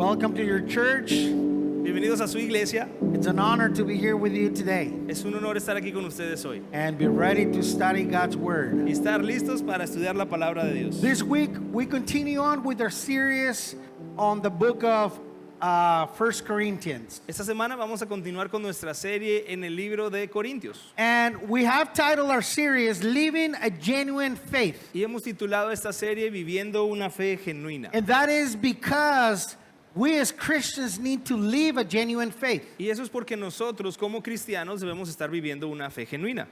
Welcome to your church. Bienvenidos a su iglesia. It's an honor to be here with you today Es un honor estar aquí con ustedes hoy and be ready to study God's Word. y estar listos para estudiar la palabra de Dios. This week, we continue on with our series on the book of 1 Corinthians. Esta semana vamos a continuar con nuestra serie en el libro de Corintios. And we have titled our series, Living a Genuine Faith. Y hemos titulado esta serie Viviendo una fe genuina. And that is because we as Christians need to live a genuine faith. Y eso es porque nosotros como cristianos debemos estar viviendo una fe genuina.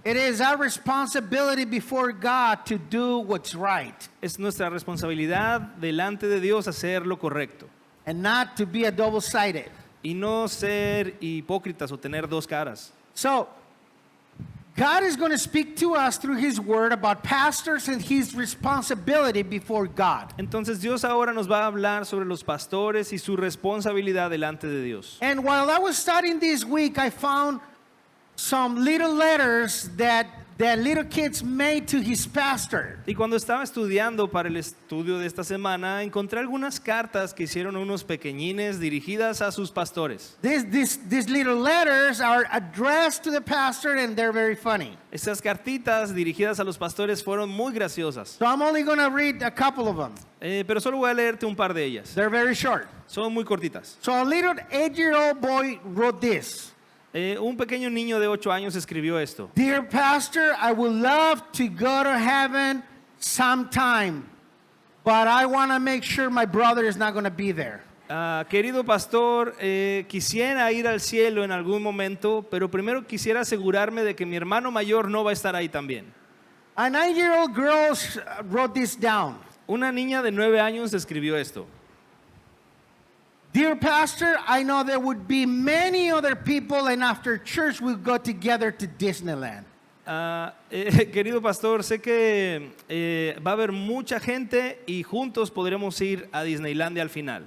It is our responsibility before God to do what's right Es nuestra responsabilidad delante de Dios hacer lo correcto and not to be a double-sided. y no ser hipócritas o tener dos caras. So, God is going to speak to us through His Word about pastors and His responsibility before God. Entonces Dios ahora nos va a hablar sobre los pastores y su responsabilidad delante de Dios. And while I was studying this week, I found some little letters that little kids made to his pastor. Y cuando estaba estudiando para el estudio de esta semana, encontré algunas cartas que hicieron unos pequeñines dirigidas a sus pastores. These little letters are addressed to the pastor and they're very funny. Estas cartitas dirigidas a los pastores fueron muy graciosas. So I'm only going to read a couple of them. Pero solo voy a leerte un par de ellas. They're very short. Son muy cortitas. So a little 8-year-old boy wrote this. Un pequeño niño de 8 años escribió esto. Dear pastor, I would love to go to heaven sometime, but I want to make sure my brother is not going to be there. Querido pastor, quisiera ir al cielo en algún momento, pero primero quisiera asegurarme de que mi hermano mayor no va a estar ahí también. A 9-year-old girl wrote this down. Una niña de 9 años escribió esto. Dear pastor, I know there would be many other people, and after church we'll go together to Disneyland. Querido pastor, sé que va a haber mucha gente y juntos podremos ir a Disneylandia al final.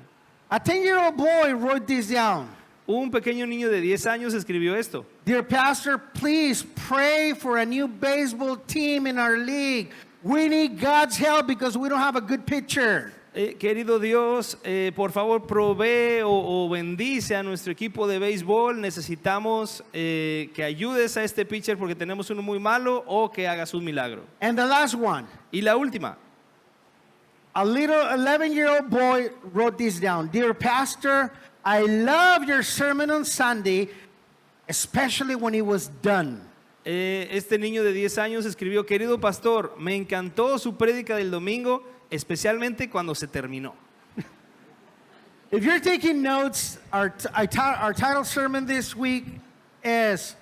A 10-year-old boy wrote this down. Un pequeño niño de 10 años escribió esto. Dear pastor, please pray for a new baseball team in our league. We need God's help because we don't have a good pitcher. Querido Dios, por favor provee o bendice a nuestro equipo de béisbol. Necesitamos que ayudes a este pitcher porque tenemos uno muy malo o que hagas un milagro. And the last one. Y la última. A little 11-year-old boy wrote this down. Dear pastor, I love your sermon on Sunday, especially when it was done. Este niño de 10 años escribió, querido pastor, me encantó su prédica del domingo, especialmente cuando se terminó. If you're taking notes, our title sermon this week is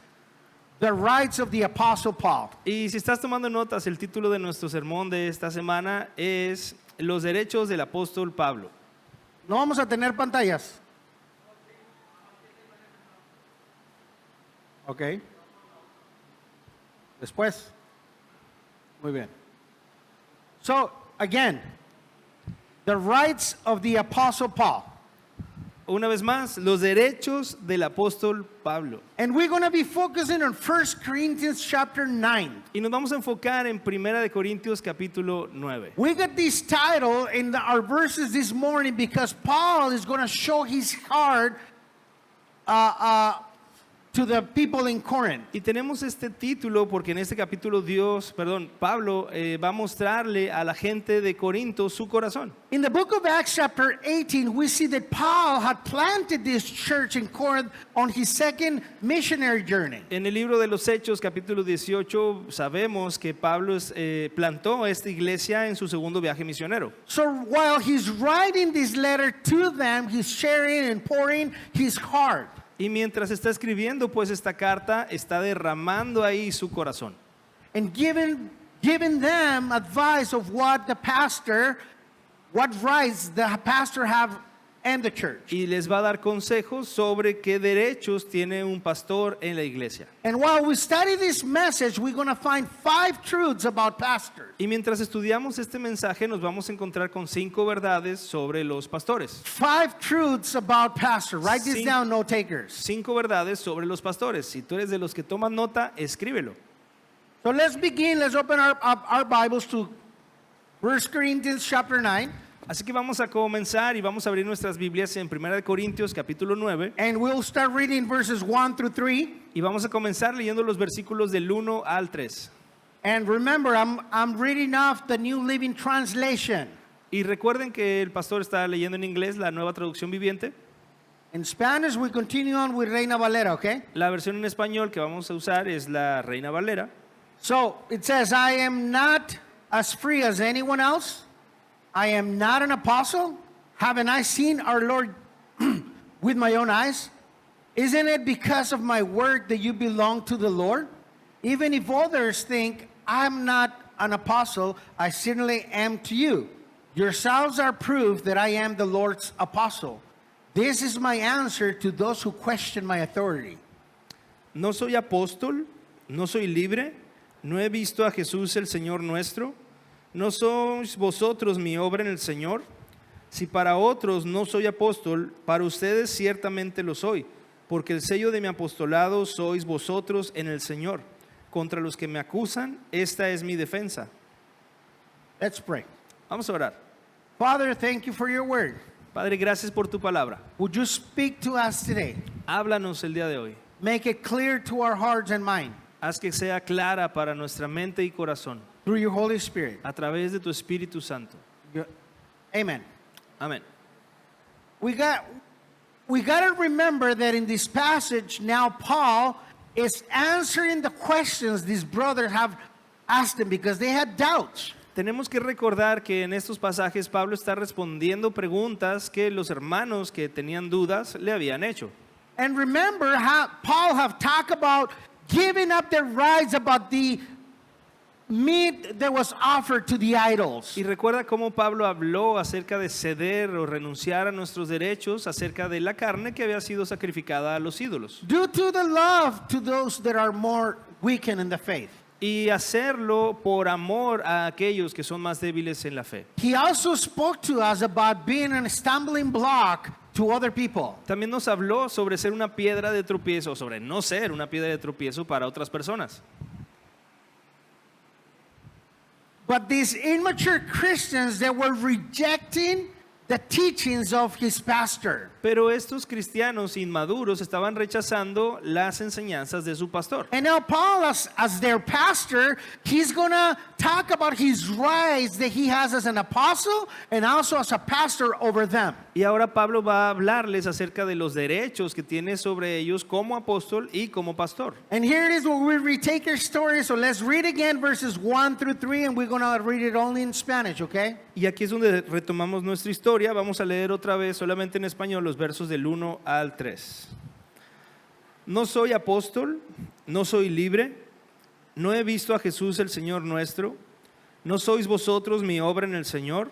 The Rights of the Apostle Paul. Y si estás tomando notas, el título de nuestro sermón de esta semana es Los derechos del apóstol Pablo. No vamos a tener pantallas. Ok. Después. Muy bien. So, again, the rights of the Apostle Paul. Una vez más, los derechos del apóstol Pablo. And we're going to be focusing on 1 Corinthians chapter 9. Y nos vamos a enfocar en 1 de Corintios capítulo 9. We got this title in our verses this morning because Paul is going to show his heart to the people in Corinth. Y tenemos este título porque en este capítulo Pablo va a mostrarle a la gente de Corinto su corazón. In the book of Acts chapter 18, we see that Paul had planted this church in Corinth on his second missionary journey. En el libro de los Hechos capítulo 18 sabemos que Pablo plantó esta iglesia en su segundo viaje misionero. So while he's writing this letter to them, he's sharing and pouring his heart. Y mientras está escribiendo pues esta carta, está derramando ahí su corazón. And giving them advice of what rights the pastor have and the church. Y les va a dar consejos sobre qué derechos tiene un pastor en la iglesia. And while we study this message, we're going to find 5 truths about pastors. Y mientras estudiamos este mensaje nos vamos a encontrar con 5 verdades sobre los pastores. 5 truths about pastors. Write this down, note takers. 5 verdades sobre los pastores. Si tú eres de los que toman nota, escríbelo. So let's begin. Let's open our Bibles to 1 Corinthians chapter 9. Así que vamos a comenzar y vamos a abrir nuestras Biblias en 1 de Corintios capítulo 9 and we'll start reading verses 1 through 3. y vamos a comenzar leyendo los versículos del 1 al 3. And remember, I'm reading off the New Living Translation. Y recuerden que el pastor está leyendo en inglés la nueva traducción viviente. In Spanish, we continue on with Reina Valera, okay? La versión en español que vamos a usar es la Reina Valera. So it says, I am not as free as anyone else. I am not an apostle. Haven't I seen our Lord with my own eyes? Isn't it because of my work that you belong to the Lord? Even if others think I'm not an apostle, I certainly am to you. Yourselves are proof that I am the Lord's apostle. This is my answer to those who question my authority. No soy apóstol, no soy libre, no he visto a Jesús el Señor nuestro. ¿No sois vosotros mi obra en el Señor? Si para otros no soy apóstol, para ustedes ciertamente lo soy, porque el sello de mi apostolado sois vosotros en el Señor. Contra los que me acusan, esta es mi defensa. Let's pray. Vamos a orar. Father, thank you for your word. Padre, gracias por tu palabra. Would you speak to us today? Háblanos el día de hoy. Make it clear to our hearts and mind Haz que sea clara para nuestra mente y corazón through your Holy Spirit. a través de tu Espíritu Santo. Amen. Amén. We got to remember that in this passage now Paul is answering the questions these brothers have asked him because they had doubts. Tenemos que recordar que en estos pasajes Pablo está respondiendo preguntas que los hermanos que tenían dudas le habían hecho. And remember how Paul have talked about giving up their rights about the meat that was offered to the idols. Y recuerda cómo Pablo habló acerca de ceder o renunciar a nuestros derechos acerca de la carne que había sido sacrificada a los ídolos. Due to the love to those that are more weakened in the faith. Y hacerlo por amor a aquellos que son más débiles en la fe. He also spoke to us about being a stumbling block to other people. También nos habló sobre ser una piedra de tropiezo, sobre no ser una piedra de tropiezo para otras personas. But these immature Christians that were rejecting the teachings of his pastor. Pero estos cristianos inmaduros estaban rechazando las enseñanzas de su pastor. And now Paul, as their pastor, he's going to talk about his rights that he has as an apostle and also as a pastor over them. Y ahora Pablo va a hablarles acerca de los derechos que tiene sobre ellos como apóstol y como pastor. And here it is where we retake our story. So let's read again verses 1 through 3 and we're going to read it only in Spanish, okay? Y aquí es donde retomamos nuestra historia. Vamos a leer otra vez solamente en español los versos del 1 al 3. No soy apóstol, no soy libre, no he visto a Jesús el Señor nuestro, no sois vosotros mi obra en el Señor.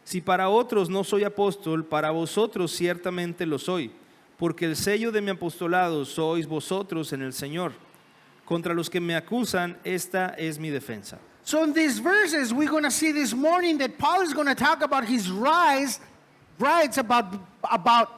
Si para otros no soy apóstol, para vosotros ciertamente lo soy, porque el sello de mi apostolado sois vosotros en el Señor. Contra los que me acusan, esta es mi defensa. So in these verses, we're going to see this morning that Paul is going to talk about his rights about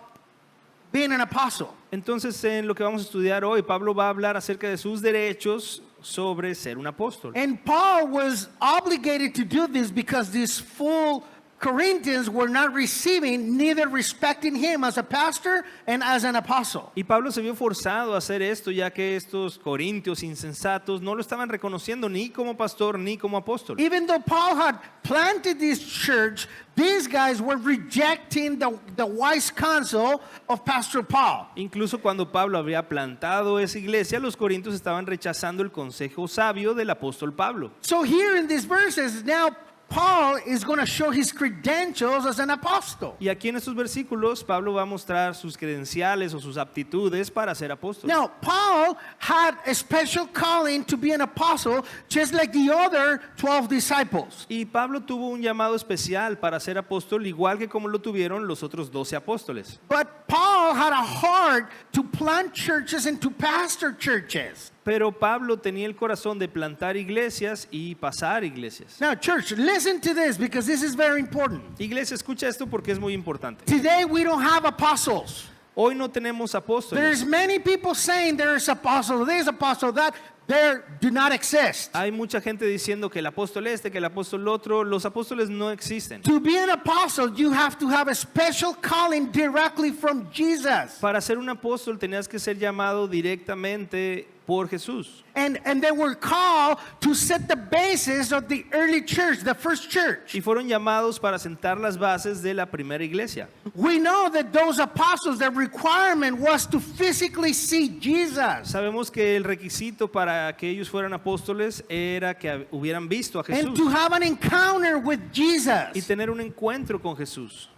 being an apostle. Entonces, en lo que vamos a estudiar hoy, Pablo va a hablar acerca de sus derechos sobre ser un apóstol. And Paul was obligated to do this because these full Corinthians were not receiving, neither respecting him as a pastor and as an apostle. Y Pablo se vio forzado a hacer esto, ya que estos corintios insensatos no lo estaban reconociendo ni como pastor ni como apóstol. Even though Paul had planted this church, these guys were rejecting the wise counsel of Pastor Paul. Incluso cuando Pablo había plantado esa iglesia, los corintios estaban rechazando el consejo sabio del apóstol Pablo. So here in these verses, now Paul is going to show his credentials as an apostle. Y aquí en estos versículos, Pablo va a mostrar sus credenciales o sus aptitudes para ser apóstol. Now, Paul had a special calling to be an apostle, just like the other 12 disciples. Y Pablo tuvo un llamado especial para ser apóstol, igual que como lo tuvieron los otros 12 apóstoles. But Paul had a heart to plant churches and to pastor churches. Pero Pablo tenía el corazón de plantar iglesias y pasar iglesias. Now, church, listen to this because this is very important. Iglesia, escucha esto porque es muy importante. Today, we don't have apostles. Hoy no tenemos apóstoles. There's many people saying there's apostle, that. do not exist. Hay mucha gente diciendo que el apóstol este, que el apóstol otro. Los apóstoles no existen. To be an apostle, you have to have a special calling directly from Jesus. Para ser un apóstol tenías que ser llamado directamente por Jesús. And they were called to set the basis of the early church, the first church. Y fueron llamados para sentar las bases de la primera iglesia. We know that those apostles, their requirement was to physically see Jesus. Sabemos que el requisito para que ellos fueran apóstoles era que hubieran visto a And Jesús to have an encounter with y Jesus. tener un encuentro con Jesús.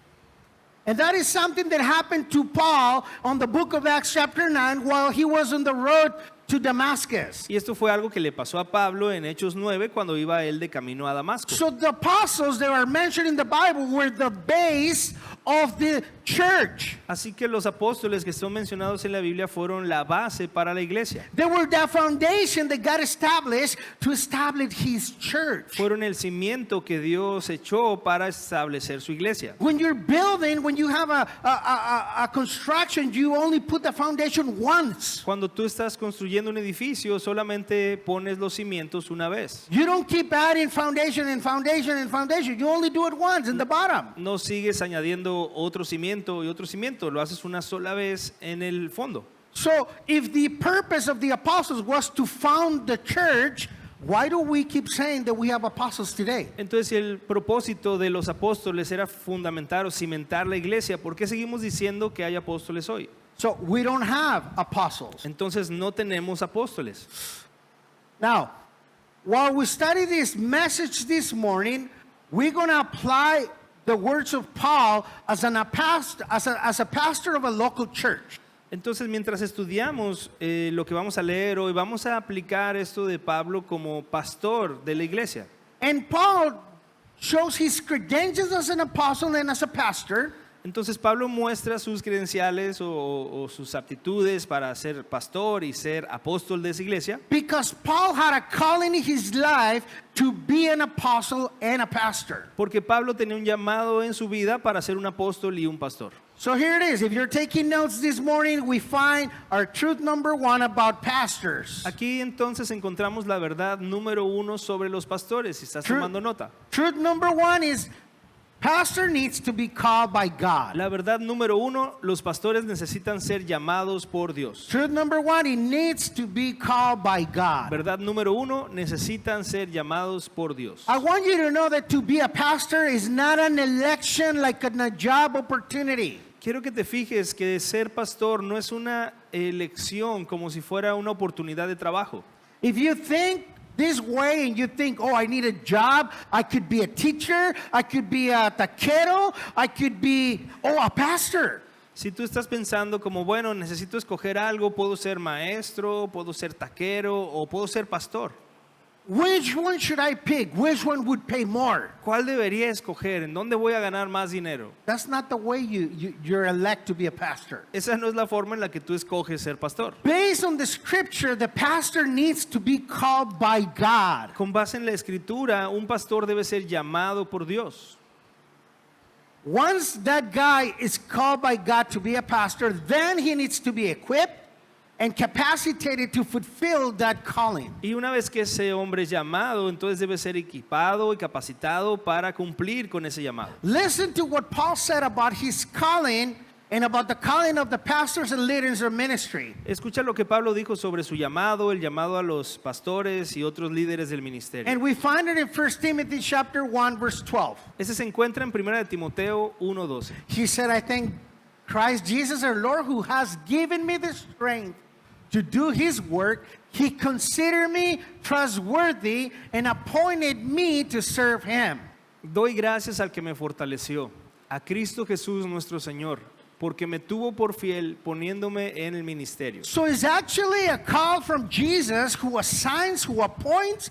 And that is something that happened to Paul on the book of Acts chapter 9 while he was on the road to Damascus. Y esto fue algo que le pasó a Pablo en Hechos 9 cuando iba él de camino a Damasco. So the apostles that are mentioned in the Bible were the base of the church. Así que los apóstoles que son mencionados en la Biblia fueron la base para la iglesia. They were the foundation that God established to establish his church. Fueron el cimiento que Dios echó para establecer su iglesia. When you're building, when you have a construction, you only put the foundation once. Cuando tú estás construyendo un edificio, solamente pones los cimientos una vez. You don't keep adding foundation and foundation and foundation. You only do it once in the bottom. No sigues añadiendo otro cimiento y otro cimiento, lo haces una sola vez en el fondo. So if the purpose of the apostles was to found the church, why do we keep saying that we have apostles today? Entonces, si el propósito de los apóstoles era fundamentar o cimentar la iglesia, ¿por qué seguimos diciendo que hay apóstoles hoy? So we don't have apostles. Entonces no tenemos apóstoles. Now, while we study this message this morning, we're going to apply the words of Paul as a pastor of a local church. Entonces, mientras estudiamos lo que vamos a leer hoy, vamos a aplicar esto de Pablo como pastor de la iglesia. And Paul shows his credentials as an apostle and as a pastor. Entonces Pablo muestra sus credenciales o sus aptitudes para ser pastor y ser apóstol de esa iglesia. Because Paul had a calling in his life to be an apostle and a pastor. Porque Pablo tenía un llamado en su vida para ser un apóstol y un pastor. So here it is. If you're taking notes this morning, we find our truth number 1 about pastors. Aquí entonces encontramos la verdad número 1 sobre los pastores, si estás tomando nota. Truth number 1 is pastor needs to be called by God. La verdad número 1, los pastores necesitan ser llamados por Dios. Truth number 1, he needs to be called by God. Verdad número 1, necesitan ser llamados por Dios. I want you to know that to be a pastor is not an election like a job opportunity. Quiero que te fijes que ser pastor no es una elección como si fuera una oportunidad de trabajo. If you think this way and you think, oh, I need a job, I could be a teacher, I could be a taquero, I could be, a pastor. Si tú estás pensando como, bueno, necesito escoger algo, puedo ser maestro, puedo ser taquero o puedo ser pastor. Which one should I pick? Which one would pay more? ¿Cuál debería escoger? ¿En dónde voy a ganar más dinero? That's not the way you're elect to be a pastor. Esa no es la forma en la que tú escoges ser pastor. Based on the scripture, the pastor needs to be called by God. Con base en la escritura, un pastor debe ser llamado por Dios. Once that guy is called by God to be a pastor, then he needs to be equipped and capacitated to fulfill that calling. Y una vez que ese hombre es llamado, entonces debe ser equipado y capacitado para cumplir con ese llamado. Listen to what Paul said about his calling and about the calling of the pastors and leaders of ministry. Escucha lo que Pablo dijo sobre su llamado, el llamado a los pastores y otros líderes del ministerio. And we find it in 1 Timothy chapter 1 verse 12. Ese se encuentra en 1 de Timoteo 1:12. He said, I thank Christ Jesus our Lord who has given me the strength to do his work. He considered me trustworthy and appointed me to serve him. Doy gracias al que me fortaleció, a Cristo Jesús nuestro Señor, porque me tuvo por fiel poniéndome en el ministerio. So it's actually a call from Jesus who assigns, who appoints,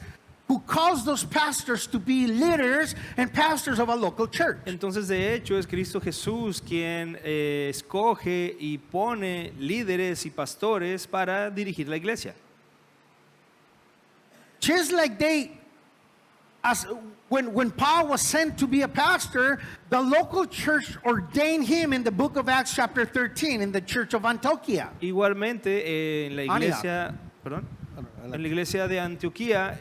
who calls those pastors to be leaders and pastors of a local church. Entonces, de hecho, es Cristo Jesús quien escoge y pone líderes y pastores para dirigir la iglesia. Just like when Paul was sent to be a pastor, the local church ordained him in the book of Acts chapter 13 in the church of Antioch. Igualmente, en la iglesia, perdón. En la iglesia de Antioquía,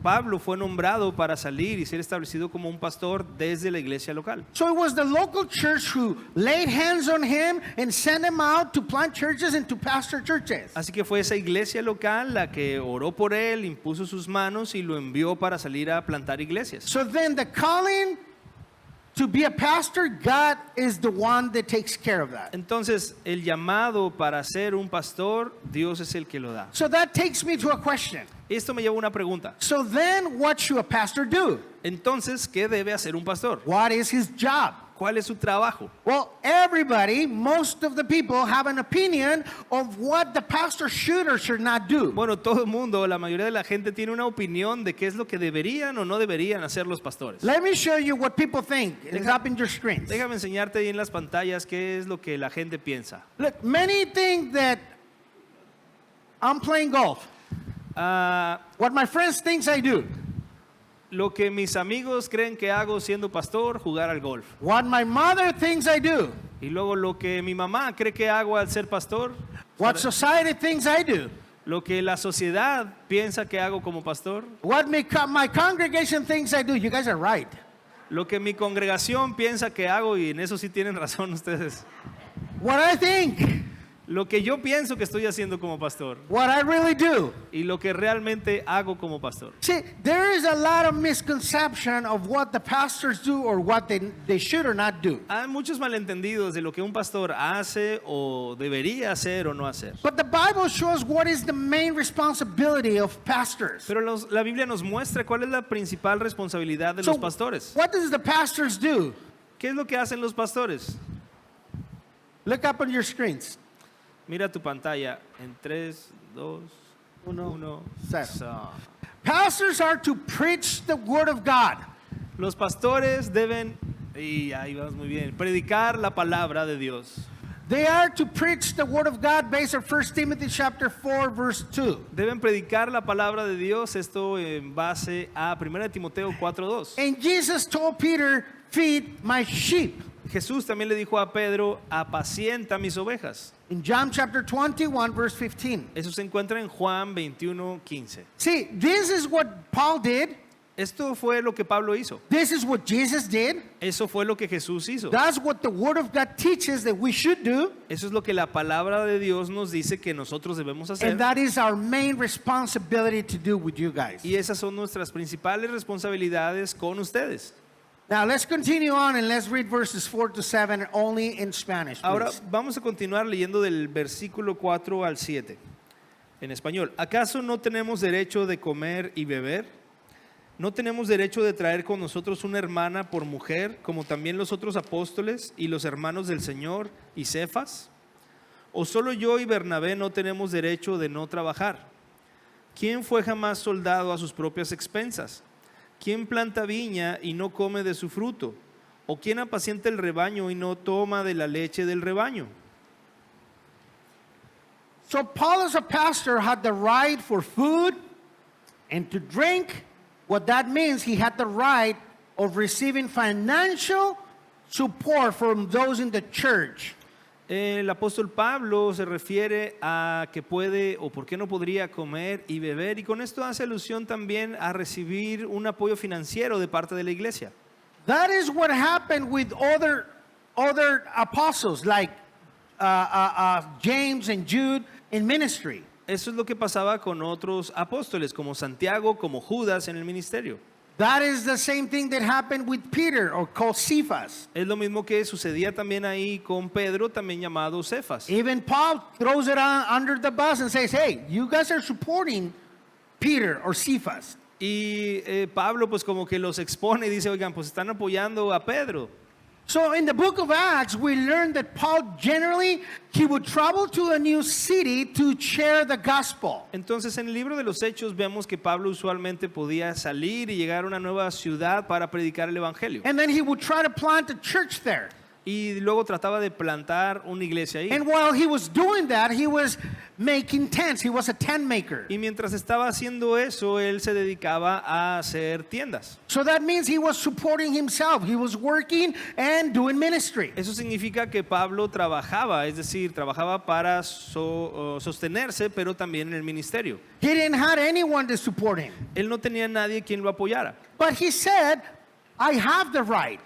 Pablo fue nombrado para salir y ser establecido como un pastor desde la iglesia local. So it was the local church who laid hands on him and sent him out to plant churches and to pastor churches. Así que fue esa iglesia local la que oró por él, impuso sus manos y lo envió para salir a plantar iglesias. So then the calling to be a pastor, God is the one that takes care of that. Entonces, el llamado para ser un pastor, Dios es el que lo da. So that takes me to a question. Esto me lleva a una pregunta. So then what should a pastor do? Entonces, ¿qué debe hacer un pastor? What is his job? ¿Cuál es su trabajo? Well, everybody, most of the people have an opinion of what the pastor should or should not do. Bueno, todo el mundo, la mayoría de la gente tiene una opinión de qué es lo que deberían o no deberían hacer los pastores. Let me show you what people think. It's up in your screens. Déjame enseñarte ahí en las pantallas qué es lo que la gente piensa. Look, many think that I'm playing golf. What my friends think I do. Lo que mis amigos creen que hago siendo pastor, jugar al golf. What my mother thinks I do. Y luego lo que mi mamá cree que hago al ser pastor. What society thinks I do. Lo que la sociedad piensa que hago como pastor. What my congregation thinks I do. You guys are right. Lo que mi congregación piensa que hago, y en eso sí tienen razón ustedes. What I think. Lo que yo pienso que estoy haciendo como pastor. What I really do. Y lo que realmente hago como pastor. See, there is a lot of misconception of what the pastors do or what they should or not do. Hay muchos malentendidos de lo que un pastor hace o debería hacer o no hacer. But the Bible shows what is the main responsibility of pastors. Pero la Biblia nos muestra cuál es la principal responsabilidad de los pastores. What does the pastors do? ¿Qué es lo que hacen los pastores? Look up on your screens. Mira tu pantalla en 3, 2, 1. Pastors are to preach the word of God. Los pastores deben, y ahí vamos muy bien, predicar la palabra de Dios. They are to preach the word of God based on 1 Timothy chapter 4 verse 2. Deben predicar la palabra de Dios, esto en base a 1 Timoteo 4:2. And Jesus told Peter, "Feed my sheep." Jesús también le dijo a Pedro, apacienta mis ovejas. In John chapter 21 verse 15. Eso se encuentra en Juan 21:15. See, this is what Paul did. Esto fue lo que Pablo hizo. This is what Jesus did. Eso fue lo que Jesús hizo. That's what the word of God teaches that we should do. Eso es lo que la palabra de Dios nos dice que nosotros debemos hacer. And that is our main responsibility to do with you guys. Y esas son nuestras principales responsabilidades con ustedes. Now let's continue on and let's read verses 4 to 7 only in Spanish. Ahora Please. vamos a continuar leyendo del versículo 4 al 7 en español. ¿Acaso no tenemos derecho de comer y beber? ¿No tenemos derecho de traer con nosotros una hermana por mujer, como también los otros apóstoles y los hermanos del Señor y Cefas? ¿O solo yo y Bernabé no tenemos derecho de no trabajar? ¿Quién fue jamás soldado a sus propias expensas? ¿Quién planta viña y no come de su fruto? ¿O quién apacienta el rebaño y no toma de la leche del rebaño? So Paul as a pastor had the right for food and to drink. What that means, he had the right of receiving financial support from those in the church. El apóstol Pablo se refiere a que puede o por qué no podría comer y beber, y con esto hace alusión también a recibir un apoyo financiero de parte de la iglesia. That is what happened with other apostles like James and Jude in ministry. Eso es lo que pasaba con otros apóstoles como Santiago, como Judas en el ministerio. That is the same thing that happened with Peter, or called Cephas. Es lo mismo que sucedía también ahí con Pedro, también llamado Cefas. Even Paul throws it under the bus and says, hey, you guys are supporting Peter or Cephas. Y Pablo pues como que los expone y dice, oigan, pues están apoyando a Pedro. So in the book of Acts, we learn that Paul generally, he would travel to a new city to share the gospel. Entonces en el libro de los Hechos vemos que Pablo usualmente podía salir y llegar a una nueva ciudad para predicar el evangelio. And then he would try to plant a church there. y luego trataba de plantar una iglesia ahí. And while he was doing that, he was making tents. He was a tent maker. Y mientras estaba haciendo eso, él se dedicaba a hacer tiendas. So that means he was supporting himself. He was working and doing ministry. Eso significa que Pablo trabajaba, es decir, trabajaba para sostenerse, pero también en el ministerio. He didn't have anyone to support him. Él no tenía nadie quien lo apoyara. But he said, I have the right.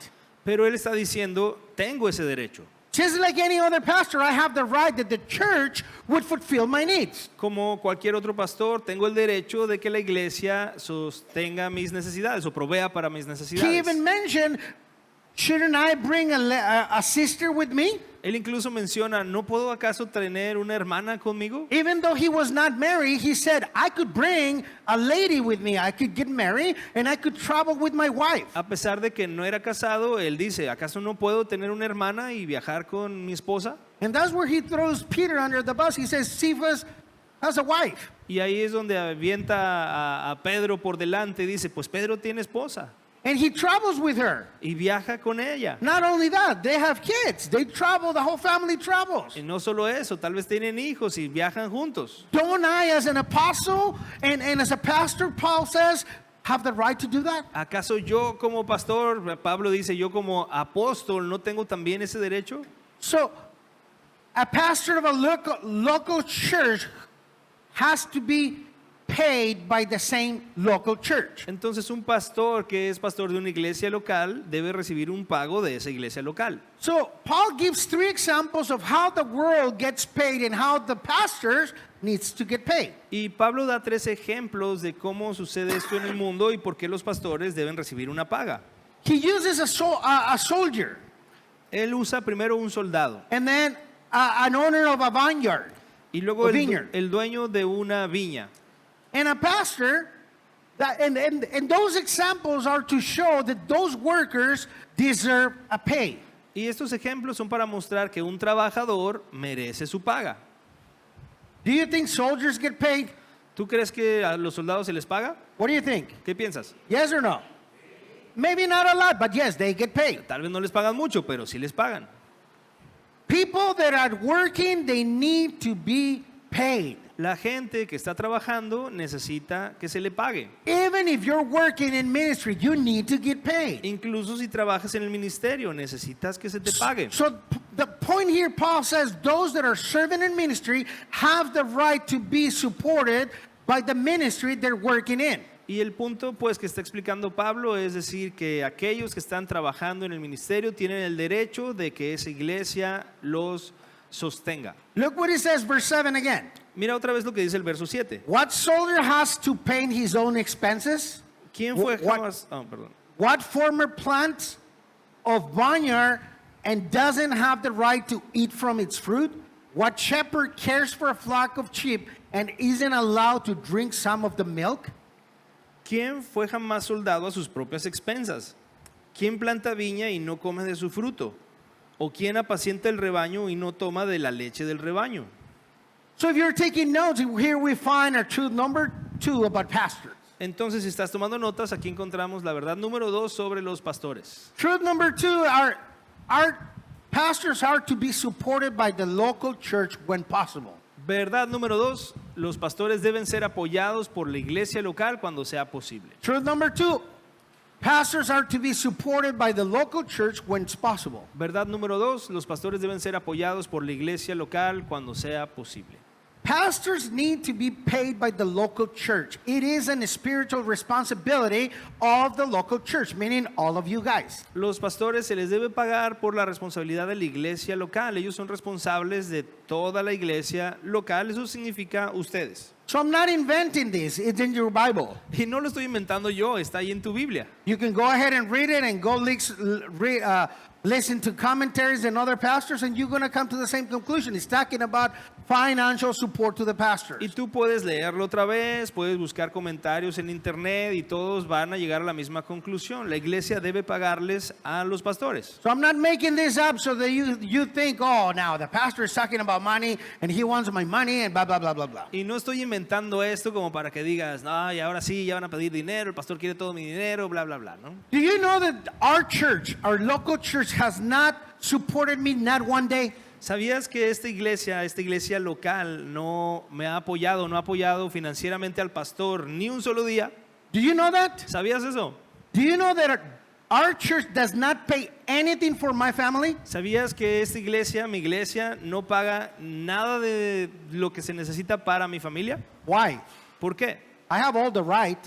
Pero él está diciendo, tengo ese derecho. Just like any other pastor, I have the right that the church would fulfill my needs. Como cualquier otro pastor, tengo el derecho de que la iglesia sostenga mis necesidades o provea para mis He necesidades. even mentioned, shouldn't I bring a sister with me? Él incluso menciona, ¿no puedo acaso tener una hermana conmigo? Even though he was not married, he said, I could bring a lady with me. I could get married and I could travel with my wife. A pesar de que no era casado, él dice, ¿acaso no puedo tener una hermana y viajar con mi esposa? And that's where he throws Peter under the bus. He says, Cephas has a wife. Y ahí es donde avienta a Pedro por delante y dice, pues Pedro tiene esposa And he travels with her. y viaja con ella. Not only that, they have kids. They travel, the whole family travels. Y no solo eso, tal vez tienen hijos y viajan juntos. Don't I, as an apostle and as a pastor, Paul says, have the right to do that? ¿Acaso yo como pastor, Pablo dice, yo como apóstol, no tengo también ese derecho? So, a pastor of a local church has to be paid by the same local church. Entonces un pastor que es pastor de una iglesia local debe recibir un pago de esa iglesia local. So, Paul gives 3 examples of how the world gets paid and how the pastors needs to get paid. Y Pablo da 3 ejemplos de cómo sucede esto en el mundo y por qué los pastores deben recibir una paga. He uses a soldier Él usa primero un soldado and then an owner of a vineyard. y luego A vineyard. el dueño de una viña. And a pastor, and those examples are to show that those workers deserve a pay. Y estos ejemplos son para mostrar que un trabajador merece su paga. Do you think soldiers get paid? ¿Tú crees que a los soldados se les paga? What do you think? ¿Qué piensas? Yes or no? Maybe not a lot, but yes, they get paid. Tal vez no les pagan mucho, pero sí les pagan. People that are working, they need to be paid. La gente que está trabajando necesita que se le pague. Even if you're working in ministry, you need to get paid. Incluso si trabajas en el ministerio, necesitas que se te pague. So the point here, Paul says, those that are serving in ministry have the right to be supported by the ministry they're working in. Y el punto pues que está explicando Pablo es decir que aquellos que están trabajando en el ministerio tienen el derecho de que esa iglesia los sostenga. Look what it says, verse 7 again. Mira otra vez lo que dice el verso 7. What soldier has to pay his own expenses? ¿Quién fue What- jamás? Perdón. What former plant of vineyard and doesn't have the right to eat from its fruit? What shepherd cares for a flock of sheep and isn't allowed to drink some of the milk? ¿Quién fue jamás soldado a sus propias expensas? ¿Quién planta viña y no come de su fruto? ¿O quién apacienta el rebaño y no toma de la leche del rebaño? So if you're taking notes, here we find our truth number 2 about pastors. Entonces, si estás tomando notas, aquí encontramos la verdad número 2 sobre los pastores. Truth number 2, our pastors are to be supported by the local church when possible. Verdad número 2, los pastores deben ser apoyados por la iglesia local cuando sea posible. Truth number 2, pastors are to be supported by the local church when it's possible. Verdad número 2, los pastores deben ser apoyados por la iglesia local cuando sea posible. Pastors need to be paid by the local church. It is a spiritual responsibility of the local church, meaning all of you guys. Los pastores se les debe pagar por la responsabilidad de la iglesia local. Ellos son responsables de toda la iglesia local. Eso significa ustedes. So I'm not inventing this. It's in your Bible. Y no lo estoy inventando yo, está ahí en tu Biblia. You can go ahead and read it and go listen to commentaries and other pastors, and you're going to come to the same conclusion. It's talking about financial support to the Y pastors. tú puedes leerlo otra vez, puedes buscar comentarios en internet y todos van a llegar a la misma conclusión. La iglesia debe pagarles a los pastores. So I'm not making this up so that you think, oh, now the pastor is talking about money and he wants my money and blah, blah, blah, blah, blah. Y no estoy inventando esto como para que digas, no, y ahora sí, ya van a pedir dinero, el pastor quiere todo mi dinero, bla, bla, bla, ¿no? Do you know that our church, our local church, church has not supported me not one day? ¿Sabías que esta iglesia local no me ha apoyado, no ha apoyado financieramente al pastor ni un solo día? Do you know that? ¿Sabías eso? Do you know that our church does not pay anything for my family? ¿Sabías que esta iglesia, mi iglesia, no paga nada de lo que se necesita para mi familia? Why? ¿Por qué? I have all the right.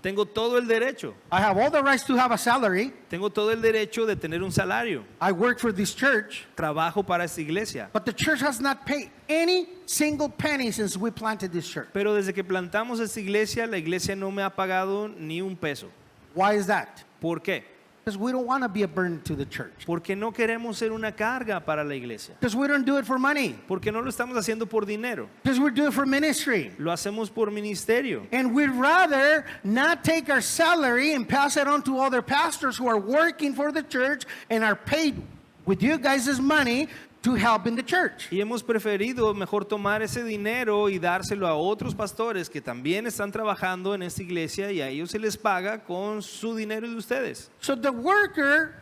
Tengo todo el derecho. I have all the rights to have a salary. Tengo todo el derecho de tener un salario. I work for this church. Trabajo para esta iglesia. But the church has not paid any single penny since we planted this church. Pero desde que plantamos esta iglesia, la iglesia no me ha pagado ni un peso. Why is that? ¿Por qué? Because we don't want to be a burden to the church. Porque no queremos ser una carga para la iglesia. Because we don't do it for money. Porque no lo estamos haciendo por dinero. Because we do it for ministry. Lo hacemos por ministerio. And we'd rather not take our salary and pass it on to other pastors who are working for the church and are paid with you guys' money to help in the church. Y hemos preferido mejor tomar ese dinero y dárselo a otros pastores que también están trabajando en esta iglesia y a ellos se les paga con su dinero de ustedes. So the worker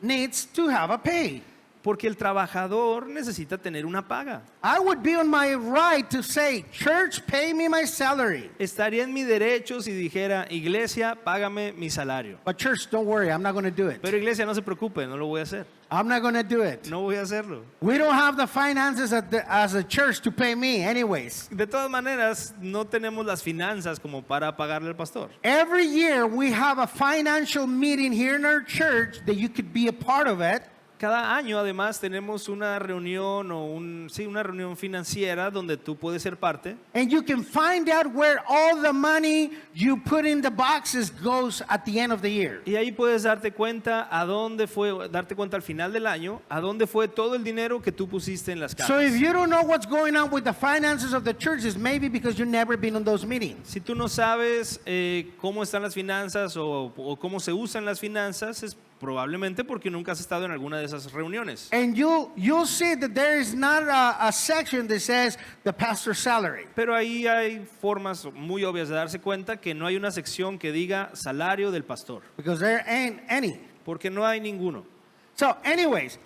needs to have a pay. Porque el trabajador necesita tener una paga. I would be on my right to say, church, pay me my salary. Estaría en mi derecho si dijera, iglesia, págame mi salario. But church, don't worry, I'm not going to do it. Pero iglesia, no se preocupe, no lo voy a hacer. I'm not going to do it. No voy a hacerlo. We don't have the finances as a church to pay me anyways. De todas maneras, no tenemos las finanzas como para pagarle al pastor. Every year we have a financial meeting here in our church that you could be a part of it. Cada año además tenemos una reunión una reunión financiera donde tú puedes ser parte. And you can find out where all the money you put in the boxes goes at the end of the year. Y ahí puedes darte cuenta al final del año, a dónde fue todo el dinero que tú pusiste en las So if cajas. you don't know what's going on with the finances of the church, it's maybe because you've never been on those meetings. Si tú no sabes cómo están las finanzas o cómo se usan las finanzas, es probablemente porque nunca has estado en alguna de esas reuniones. And you'll see that there is not a section that says the pastor's salary. Pero ahí hay formas muy obvias de darse cuenta que no hay una sección que diga salario del pastor, Because there ain't any. porque no hay ninguno. So anyways,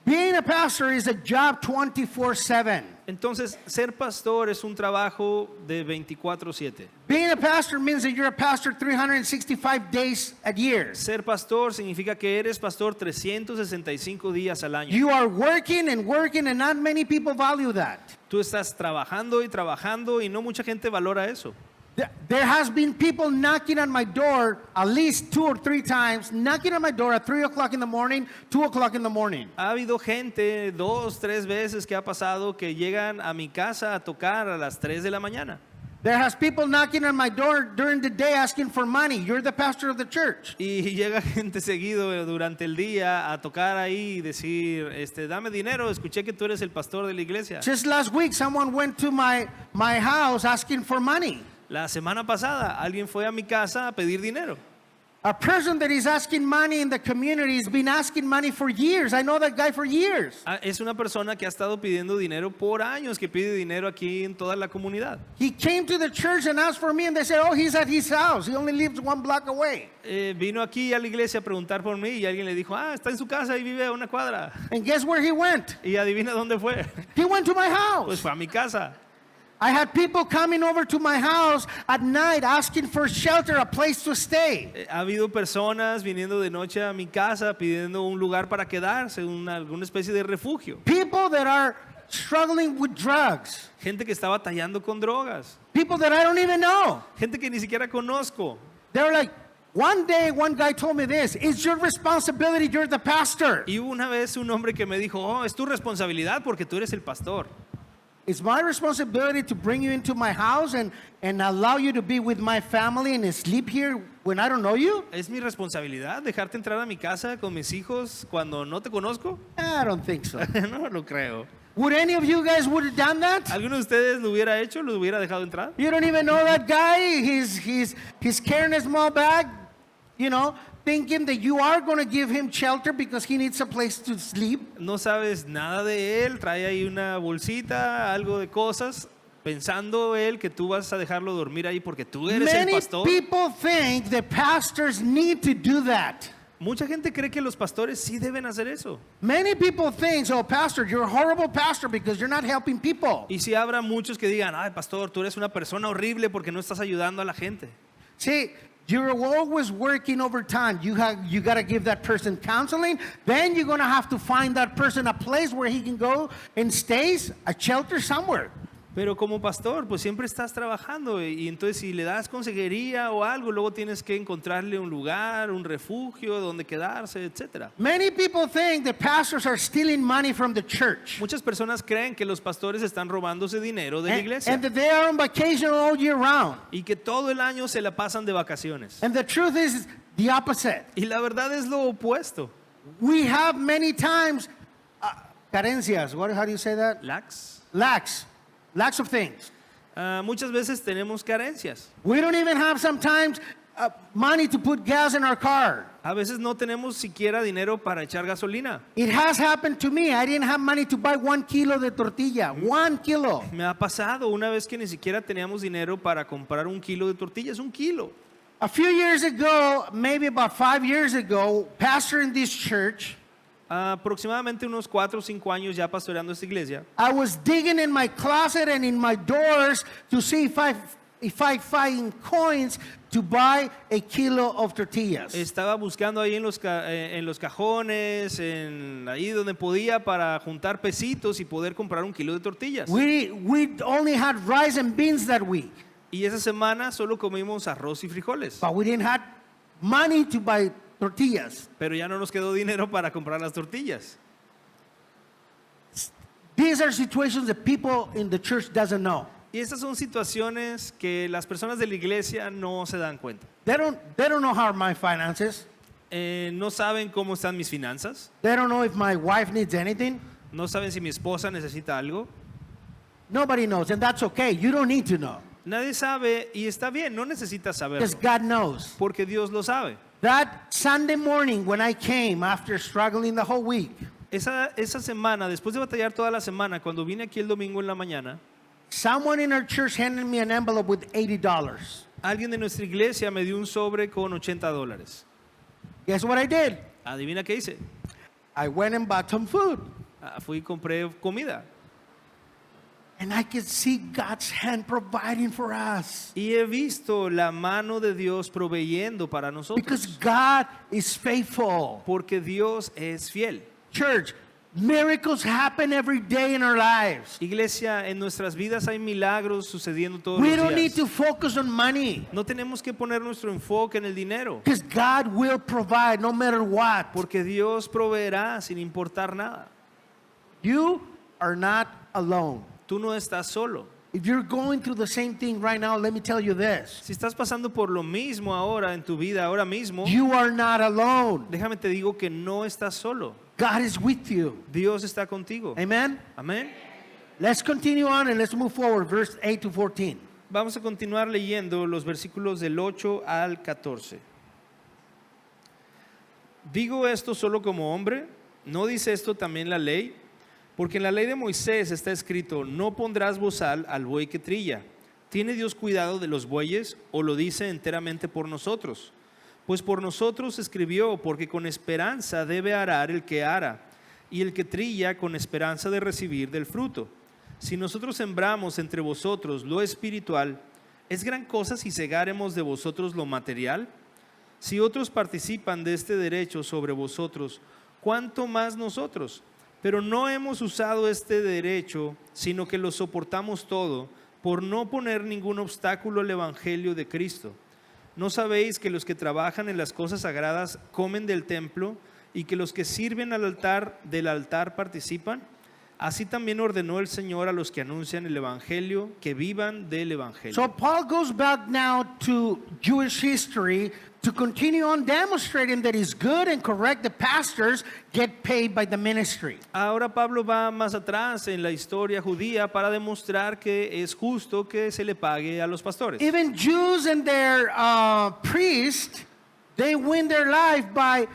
being a pastor is a job 24/7. Entonces, ser pastor es un trabajo de 24/7. Being a pastor means that you're a pastor 365 days a year. Ser pastor significa que eres pastor 365 días al año. You are working and working, and not many people value that. Tú estás trabajando y trabajando y no mucha gente valora eso. There has been people knocking on my door at least 2 or 3 times, knocking on my door at 3 o'clock in the morning, 2 o'clock in the morning. Ha habido gente 2, 3 veces que ha pasado que llegan a mi casa a tocar a las 3 de la mañana. There has people knocking on my door during the day asking for money. You're the pastor of the church. Y llega gente seguido durante el día a tocar ahí y decir, dame dinero, escuché que tú eres el pastor de la iglesia. Just last week, someone went to my house asking for money. La semana pasada alguien fue a mi casa a pedir dinero. A person that is asking money in the community has been asking money for years. I know that guy for years. Es una persona que ha estado pidiendo dinero por años, que pide dinero aquí en toda la comunidad. He came to the church and asked for me, and they said, oh, he's at his house. He only lives 1 block away. Vino aquí a la iglesia a preguntar por mí y alguien le dijo, está en su casa y vive a una cuadra. And guess where he went? Y adivina dónde fue. He went to my Pues house. fue a mi casa. I had people coming over to my house at night asking for shelter, a place to stay. Ha habido personas viniendo de noche a mi casa pidiendo un lugar para quedarse, alguna especie de refugio. People that are struggling with drugs. Gente que está batallando con drogas. People that I don't even know. Gente que ni siquiera conozco. They're like, one day, one guy told me this, it's your responsibility, you're the pastor. Y hubo una vez un hombre que me dijo, es tu responsabilidad porque tú eres el pastor. It's my responsibility to bring you into my house and allow you to be with my family and sleep here when I don't know you? ¿Es mi responsabilidad dejarte entrar a mi casa con mis hijos cuando no te conozco? I don't think so. No lo creo. Would any of you guys would have done that? ¿Alguno de ustedes lo hubiera hecho? ¿Lo hubiera dejado entrar? You don't even know that guy. He's carrying a small bag, thinking that you are going to give him shelter because he needs a place to sleep. No sabes nada de él, trae ahí una bolsita, algo de cosas, pensando él que tú vas a dejarlo dormir ahí porque tú eres el Many pastor. people think that pastors need to do that. Mucha gente cree que los pastores sí deben hacer eso. Many people think, oh, pastor, you're a horrible pastor because you're not helping people. Y si habrá muchos que digan, ay, pastor, tú eres una persona horrible porque no estás ayudando a la gente. See, you're always working overtime. You got to give that person counseling. Then you're going to have to find that person a place where he can go and stays, a shelter somewhere. Pero como pastor, pues siempre estás trabajando y entonces si le das consejería o algo, luego tienes que encontrarle un lugar, un refugio donde quedarse, etcétera. Many people think that pastors are stealing money from the church. Muchas personas creen que los pastores están robándose dinero de la iglesia And that they are on vacation all year round. y que todo el año se la pasan de vacaciones. And the truth is the opposite. Y la verdad es lo opuesto. We have many times carencias. How do you say that? Lacks of things. Muchas veces tenemos carencias. We don't even have sometimes money to put gas in our car. A veces no tenemos siquiera dinero para echar gasolina. It has happened to me. I didn't have money to buy 1 kilo de tortilla. 1 kilo. Me ha pasado una vez que ni siquiera teníamos dinero para comprar 1 kilo de tortillas, 1 kilo. A few years ago, maybe about 5 years ago, pastor in this church, Aproximadamente unos 4 o 5 años ya pastoreando esta iglesia. I was digging in my closet and in my doors to see if I find coins to buy a kilo of tortillas. Estaba buscando ahí en los cajones, ahí donde podía para juntar pesitos y poder comprar 1 kilo de tortillas. We only had rice and beans that week, Y esa semana solo comimos arroz y frijoles. but we didn't have money to buy tortillas. Pero ya no nos quedó dinero para comprar las tortillas. These are situations that people in the church doesn't know. Y estas son situaciones que las personas de la iglesia no se dan cuenta. They don't know how my finances. No saben cómo están mis finanzas. They don't know if my wife needs anything. No saben si mi esposa necesita algo. Nobody knows, and that's okay. You don't need to know, Nadie sabe y está bien, no necesitas saberlo. because God knows. Porque Dios lo sabe. That Sunday morning when I came after struggling the whole week, Esa semana, después de batallar toda la semana, cuando vine aquí el domingo en la mañana, someone in our church handed me an envelope with $80. alguien de nuestra iglesia me dio un sobre con $80. Guess what I did? Adivina qué hice. I went and bought some food. Fui y compré comida. And I could see God's hand providing for us. Y he visto la mano de Dios proveyendo para Because nosotros. God is faithful. Porque Dios es fiel. Church, miracles happen every day in our lives. Iglesia, en nuestras vidas hay milagros sucediendo todos We los don't need días. to focus on money, No tenemos que poner nuestro enfoque en el dinero. because God will provide no matter what. Porque Dios proveerá sin importar nada. You are not alone. Tú no estás solo. If you're going through the same thing right now, let me tell you this. Si estás pasando por lo mismo ahora en tu vida, ahora mismo, You are not alone. déjame te digo que no estás solo. God is with you. Dios está contigo. Amen? Amén. Let's continue on and let's move forward, verse 8 to 14. Vamos a continuar leyendo los versículos del 8 al 14. Digo esto solo como hombre, ¿no dice esto también la ley? Porque en la ley de Moisés está escrito, no pondrás bozal al buey que trilla. ¿Tiene Dios cuidado de los bueyes o lo dice enteramente por nosotros? Pues por nosotros escribió, porque con esperanza debe arar el que ara, y el que trilla con esperanza de recibir del fruto. Si nosotros sembramos entre vosotros lo espiritual, ¿es gran cosa si cegáremos de vosotros lo material? Si otros participan de este derecho sobre vosotros, ¿cuánto más nosotros? Pero no hemos usado este derecho, sino que lo soportamos todo, por no poner ningún obstáculo al evangelio de Cristo. ¿No sabéis que los que trabajan en las cosas sagradas comen del templo y que los que sirven al altar del altar participan? Así también ordenó el Señor a los que anuncian el evangelio que vivan del evangelio. So Paul goes back now to Jewish history to continue on demonstrating that it's good and correct that pastors get paid by the ministry. Ahora Pablo va más atrás en la historia judía para demostrar que es justo que se le pague a los pastores. Even Jews and their priests, they win their life by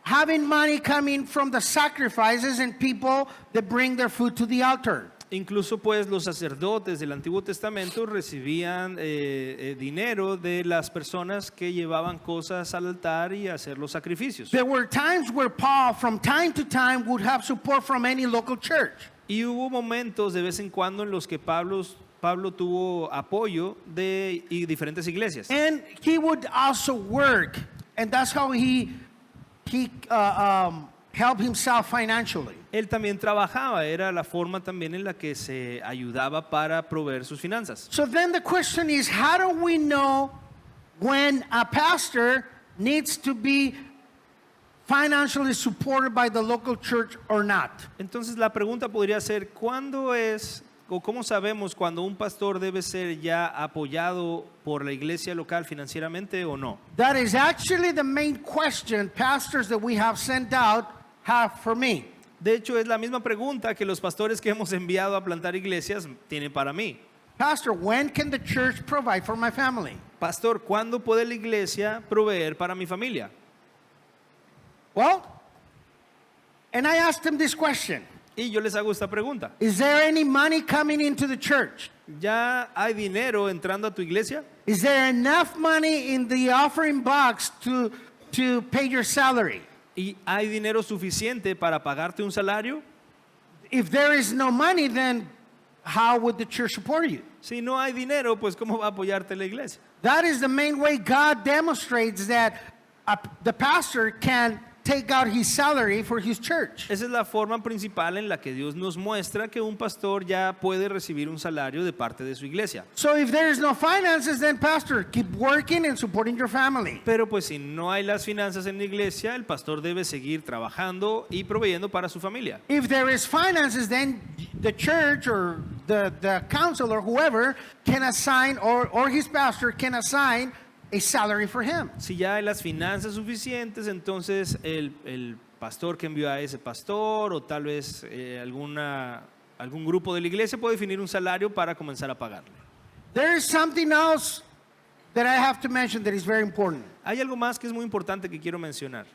having money coming from the sacrifices and people that bring their food to the altar. Incluso pues los sacerdotes del Antiguo Testamento recibían dinero de las personas que llevaban cosas al altar y a hacer los sacrificios. There were times where Paul, from time to time, would have support from any local church. Y hubo momentos de vez en cuando en los que Pablo tuvo apoyo de diferentes iglesias. And he would also work, and that's how he helped himself financially. Él también trabajaba, era la forma también en la que se ayudaba para proveer sus finanzas. So then the question is, how do we know when a pastor needs to be financially supported by the local church or not? Entonces la pregunta podría ser, ¿cuándo es o cómo sabemos cuando un pastor debe ser ya apoyado por la iglesia local financieramente o no? That is actually the main question pastors that we have sent out have for me. De hecho, es la misma pregunta que los pastores que hemos enviado a plantar iglesias tienen para mí. Pastor, when can the church provide for my family? Pastor, ¿cuándo puede la iglesia proveer para mi familia? Well, and I asked him this question. Y yo les hago esta pregunta. Is there any money coming into the church? ¿Ya hay dinero entrando a tu iglesia? Is there enough money in the offering box to pay your salary? ¿Y hay dinero suficiente para pagarte un salario? If there is no money, then how would the church support you? Si no hay dinero, pues ¿cómo va a apoyarte la iglesia? That is the main way God demonstrates that the pastor can take out his salary for his church. Esa es la forma principal en la que Dios nos muestra que un pastor ya puede recibir un salario de parte de su iglesia. So if there is no finances, then pastor, keep working and supporting your family. Pero pues si no hay las finanzas en la iglesia, el pastor debe seguir trabajando y proveyendo para su familia. If there is finances, then the church or the council or whoever can assign, or his pastor can assign a salary for him. Si ya hay las finanzas suficientes, entonces el pastor que envió a ese pastor o tal vez algún grupo de la iglesia puede definir un salario para comenzar a pagarle. There is something else that I have to mention that is very important. Hay algo más que es muy importante que quiero mencionar.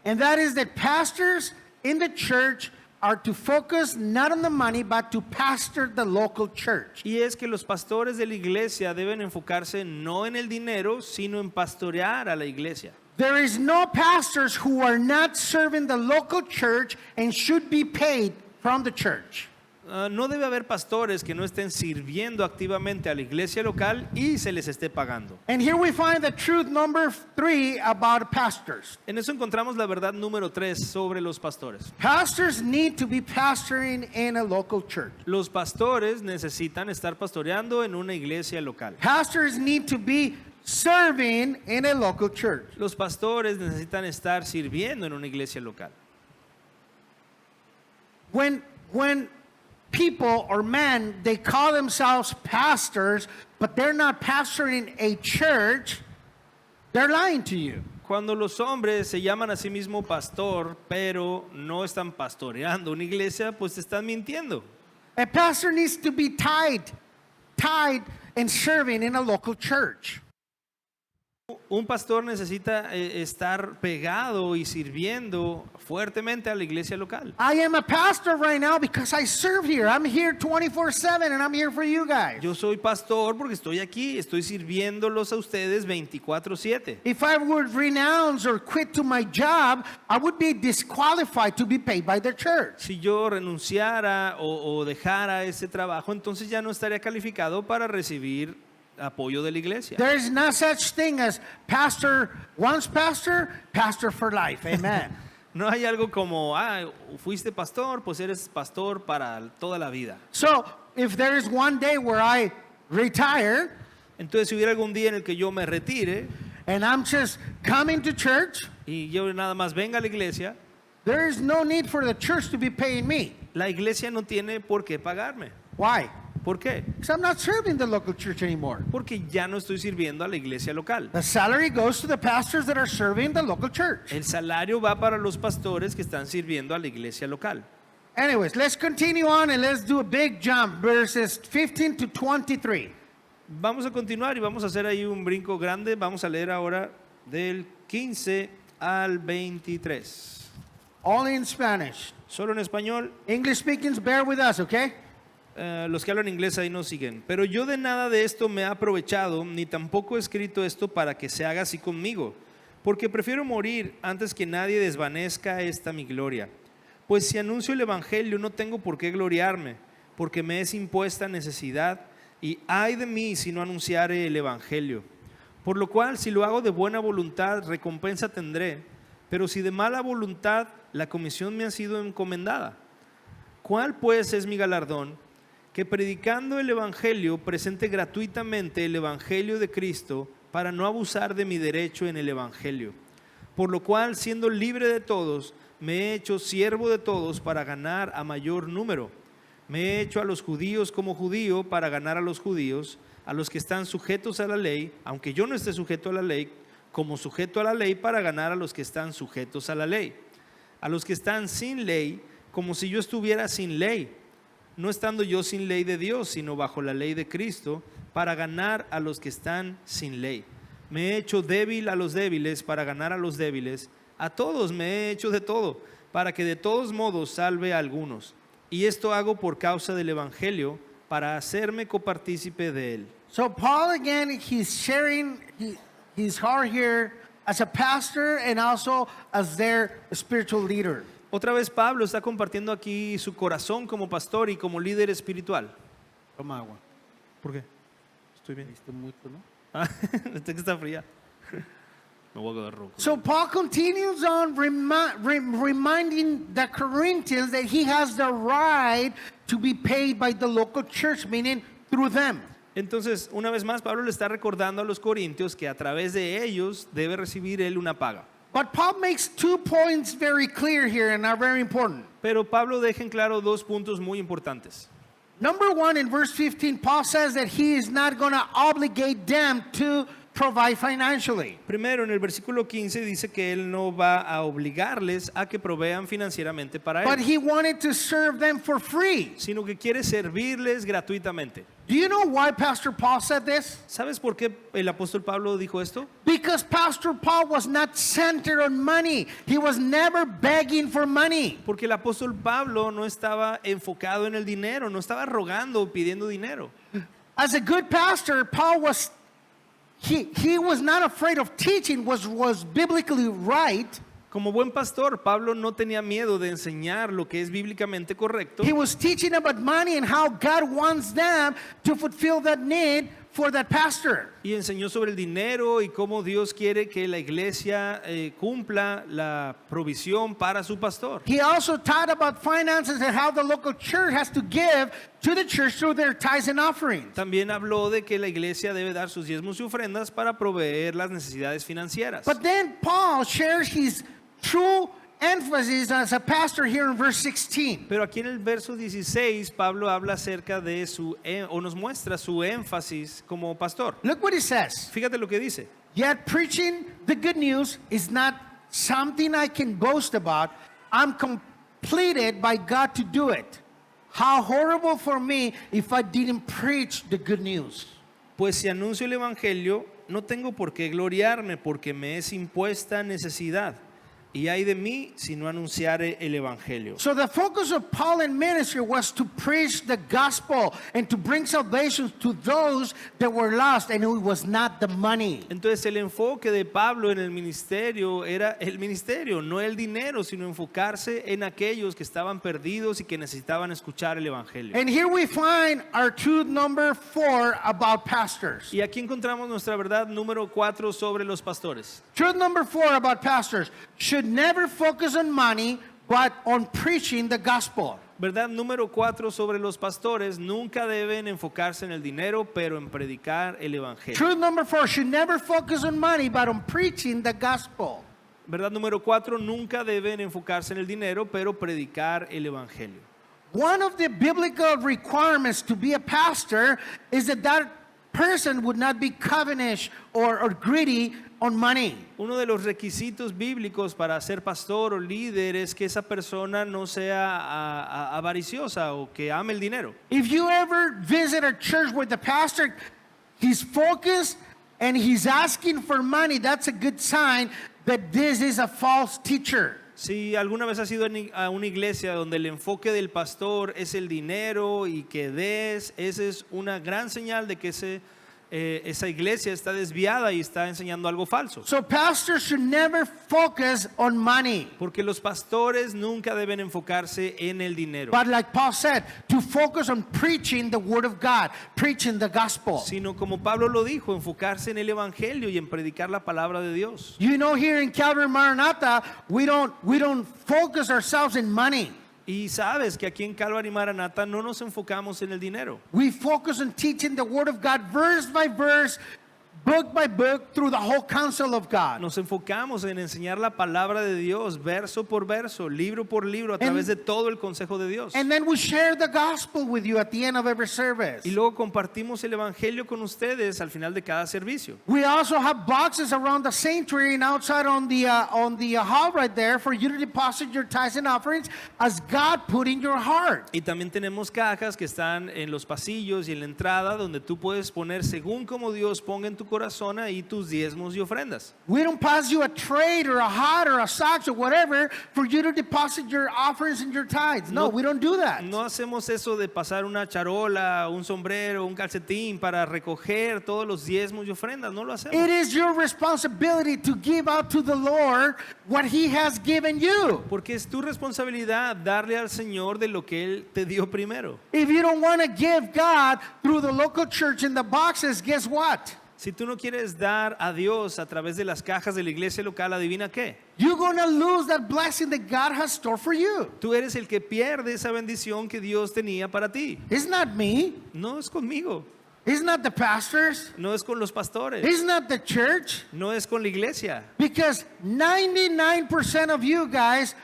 And that is that pastors in the church are to focus not on the money, but to pastor the local church. Y es que los pastores de la iglesia deben enfocarse no en el dinero, sino en pastorear a la iglesia. There is no pastors who are not serving the local church and should be paid from the church. No debe haber pastores que no estén sirviendo activamente a la iglesia local y se les esté pagando. And here we find the truth number 3 about pastors. En eso encontramos la verdad número 3 sobre los pastores. Pastors need to be pastoring in a local church. Los pastores necesitan estar pastoreando en una iglesia local. Pastors need to be serving in a local church. Los pastores necesitan estar sirviendo en una iglesia local. When people or men, they call themselves pastors, but they're not pastoring a church, they're lying to you. Cuando los hombres se llaman a sí mismo pastor, pero no están pastoreando una iglesia, pues están mintiendo. A pastor needs to be tied and serving in a local church. Un pastor necesita estar pegado y sirviendo fuertemente a la iglesia local. I am a pastor right now because I serve here. I'm here 24/7 and I'm here for you guys. Yo soy pastor porque estoy aquí, estoy sirviéndolos a ustedes 24/7. If I would renounce or quit to my job, I would be disqualified to be paid by the church. Si yo renunciara o dejara ese trabajo, entonces ya no estaría calificado para recibir apoyo de la iglesia. There is no such thing as pastor, once pastor, pastor for life. Amen. No hay algo como, fuiste pastor, pues eres pastor para toda la vida. So, if there is one day where I retire Entonces, si hubiera algún día en el que yo me retire and I'm just coming to church, y yo nada más venga a la iglesia, there is no need for the church to be paying me. la iglesia no tiene por qué pagarme. Why? ¿Por qué? Because I'm not serving the local church anymore. Porque ya no estoy sirviendo a la iglesia local. The salary goes to the pastors that are serving the local church. El salario va para los pastores que están sirviendo a la iglesia local. Anyways, let's continue on and let's do a big jump, verses 15 to 23. Vamos a continuar y vamos a hacer ahí un brinco grande. Vamos a leer ahora del 15 al 23. All in Spanish. Solo en español. English speakings, bear with us, okay? los que hablan inglés ahí nos siguen. Pero yo de nada de esto me he aprovechado, ni tampoco he escrito esto para que se haga así conmigo, porque prefiero morir antes que nadie desvanezca esta mi gloria. Pues si anuncio el evangelio no tengo por qué gloriarme, porque me es impuesta necesidad, y ay de mí si no anunciare el evangelio. Por lo cual, si lo hago de buena voluntad, recompensa tendré, pero si de mala voluntad, la comisión me ha sido encomendada. ¿Cuál pues es mi galardón? Que predicando el evangelio presente gratuitamente el evangelio de Cristo, para no abusar de mi derecho en el evangelio. Por lo cual, siendo libre de todos, me he hecho siervo de todos para ganar a mayor número. Me he hecho a los judíos como judío para ganar a los judíos, a los que están sujetos a la ley, aunque yo no esté sujeto a la ley, como sujeto a la ley para ganar a los que están sujetos a la ley. A los que están sin ley, como si yo estuviera sin ley, no estando yo sin ley de Dios, sino bajo la ley de Cristo, para ganar a los que están sin ley. Me he hecho débil a los débiles para ganar a los débiles. A todos me he hecho de todo, para que de todos modos salve a algunos. Y esto hago por causa del evangelio, para hacerme copartícipe de él. So Paul again, he's sharing his heart here as a pastor and also as their spiritual leader. Otra vez Pablo está compartiendo aquí su corazón como pastor y como líder espiritual. Toma agua. ¿Por qué? Estoy bien. Viste mucho, ¿no? Este que está fría. Me voy a quedar rojo. So Paul continues on reminding the Corinthians that he has the right to be paid by the local church, meaning through them. Entonces, una vez más, Pablo le está recordando a los corintios que a través de ellos debe recibir él una paga. But Paul makes 2 points very clear here and are very important. Pero Pablo deja en claro dos puntos muy importantes. Number 1, in verse 15, Paul says that he is not going to obligate them to provide financially. Primero, en el versículo 15 dice que él no va a obligarles a que provean financieramente para But él, he wanted to serve them for free. sino que quiere servirles gratuitamente. Do you know why Pastor Paul said this? ¿Sabes por qué el apóstol Pablo dijo esto? Because Pastor Paul was not centered on money. He was never begging for money. Porque el apóstol Pablo no estaba enfocado en el dinero, no estaba rogando o pidiendo dinero. As a good pastor, Paul was he was not afraid of teaching was biblically right. Como buen pastor, Pablo no tenía miedo de enseñar lo que es bíblicamente correcto. He was teaching about money and how God wants them to fulfill that need for that pastor. Y enseñó sobre el dinero y cómo Dios quiere que la iglesia cumpla la provisión para su pastor. He also taught about finances and how the local church has to give to the church through their tithes and offerings. También habló de que la iglesia debe dar sus diezmos y ofrendas para proveer las necesidades financieras. But then Paul shares his true emphasis as a pastor here in verse 16. Pero aquí en el verso 16, Pablo habla acerca de o nos muestra su énfasis como pastor. Look what he says. Fíjate lo que dice. Yet preaching the good news is not something I can boast about. I'm completed by God to do it. How horrible for me if I didn't preach the good news. Pues si anuncio el evangelio, no tengo por qué gloriarme, porque me es impuesta necesidad. Y ay de mí si no anunciare el evangelio. So the focus of Paul in ministry was to preach the gospel and to bring salvation to those that were lost, and it was not the money. Entonces el enfoque de Pablo en el ministerio era el ministerio, no el dinero, sino enfocarse en aquellos que estaban perdidos y que necesitaban escuchar el evangelio. And here we find our truth number 4 about pastors. Y aquí encontramos nuestra verdad número 4 sobre los pastores. Truth number 4 about pastors: should never focus on money, but on preaching the gospel. Verdad número 4 sobre los pastores: nunca deben enfocarse en el dinero, pero en predicar el evangelio. Truth number 4: should never focus on money, but on preaching the gospel. Verdad número 4: nunca deben enfocarse en el dinero, pero predicar el evangelio. One of the biblical requirements to be a pastor is that person would not be covetous or greedy on money. Uno de los requisitos bíblicos para ser pastor o líder es que esa persona no sea avariciosa o que ame el dinero. If you ever visit a church where the pastor, he's focused and he's asking for money, that's a good sign that this is a false teacher. Si alguna vez has ido a una iglesia donde el enfoque del pastor es el dinero y que des, esa es una gran señal de que esa iglesia está desviada y está enseñando algo falso. So pastors should never focus on money. Porque los pastores nunca deben enfocarse en el dinero, But like Paul said, to focus on preaching the word of God, preaching the gospel. sino como Pablo lo dijo, enfocarse en el evangelio y en predicar la palabra de Dios. You know, here in Calvary Maranatha, we don't focus ourselves in money. Y sabes que aquí en Calvary Maranatha no nos enfocamos en el dinero. We focus on teaching the word of God verse by verse, book by book, through the whole counsel of God. Nos enfocamos en enseñar la palabra de Dios, verso por verso, libro por libro, a través de todo el consejo de Dios. And then we share the gospel with you at the end of every service. Y luego compartimos el evangelio con ustedes al final de cada servicio. We also have boxes around the sanctuary and outside on the hall right there for you to deposit your tithes and offerings as God put in your heart. Y también tenemos cajas que están en los pasillos y en la entrada donde tú puedes poner según como Dios ponga en tu corazón ahí tus diezmos y ofrendas. We don't pass you a trade or a hat or a socks or whatever for you to deposit your offerings and your tithes. No, we don't do that. No hacemos eso de pasar una charola, un sombrero, un calcetín para recoger todos los diezmos y ofrendas. No lo hacemos. It is your responsibility to give out to the Lord what He has given you. Porque es tu responsabilidad darle al Señor de lo que Él te dio primero. If you don't want to give God through the local church in the boxes, guess what? Si tú no quieres dar a Dios a través de las cajas de la iglesia local, adivina qué. You're going to lose that blessing that God has stored for you. Tú eres el que pierde esa bendición que Dios tenía para ti. It's not me. No es conmigo, It's not the pastors. no es con los pastores, It's not the church. no es con la iglesia. Because 99% of you guys